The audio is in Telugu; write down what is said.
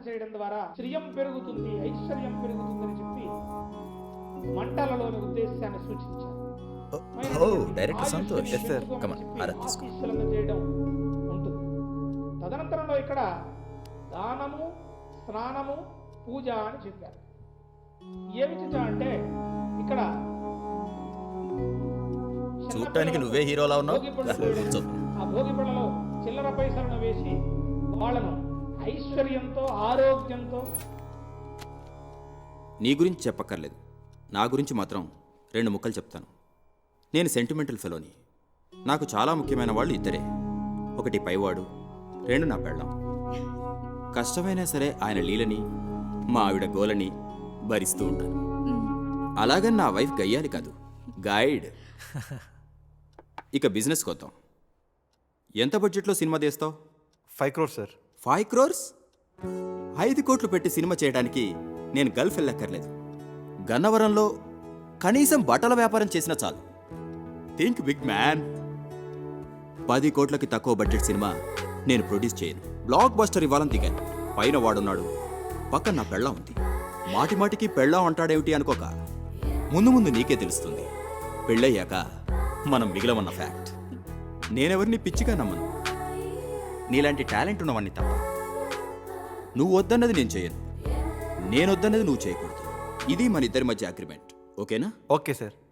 చేయడం ద్వారా శ్రియం పెరుగుతుంది, ఐశ్వర్యం పెరుగుతుందని చెప్పి మంటలలోని ఉద్దేశాన్ని సూచించారు. డైరెక్టర్ సంతోష్. ఆయుష్ని పెంచుకోమని చెప్పి ఆశీస్సులను చేయడం ఉంటుంది. తదనంతరంలో ఇక్కడ దానము, స్నానము, పూజ అని చెప్పారు. ఏమి అంటే ఇక్కడ చూడటానికి నువ్వే హీరోలా ఉన్నావు. ఆ భోగి పళ్ళలో చిల్లర పైసలను వేసి వాళ్ళను ఐశ్వర్యంతో, ఆరోగ్యంతో. నీ గురించి చెప్పక్కర్లేదు, నా గురించి మాత్రం 2 ముక్కలు చెప్తాను. నేను సెంటిమెంటల్ ఫెలోని. నాకు చాలా ముఖ్యమైన వాళ్ళు ఇద్దరే. ఒకటి పైవాడు, 2 నా పెళ్ళాం. కష్టమైనా సరే ఆయన లీలని, మా ఆవిడ గోలని భరిస్తూ ఉంటాను. అలాగని నా వైఫ్ గయ్యాలి కాదు, గైడ్. ఇక బిజినెస్ కొద్దాం. ఎంత బడ్జెట్లో సినిమా తీస్తావు? 5 crores సార్. 5 crores? 5 కోట్లు పెట్టి సినిమా చేయడానికి నేను గల్ఫ్ వెళ్ళక్కర్లేదు. గన్నవరంలో కనీసం బట్టల వ్యాపారం చేసినా చాలు. Think big man. 10 కోట్లకి తక్కువ బడ్జెట్ సినిమా నేను ప్రొడ్యూస్ చేయను. బ్లాక్ బస్టర్ ఇవ్వాలని దిగాను. పైన వాడున్నాడు, పక్కన నా పెళ్ళం ఉంది. మాటి మాటికి పెళ్ళం అంటాడేమిటి అనుకోక, ముందు ముందు నీకే తెలుస్తుంది. పెళ్ళయ్యాక మనం మిగిలమన్న ఫ్యాక్ట్. నేనెవరిని పిచ్చిగా నమ్మను. నీలాంటి టాలెంట్ ఉన్నవాడిని తప్ప. నువ్వు వద్దన్నది నేను చేయను, నేను వద్దన్నది నువ్వు చేయకూడదు. ఇది మన ఇద్దరి మధ్య అగ్రిమెంట్. ఓకేనా? Okay sir.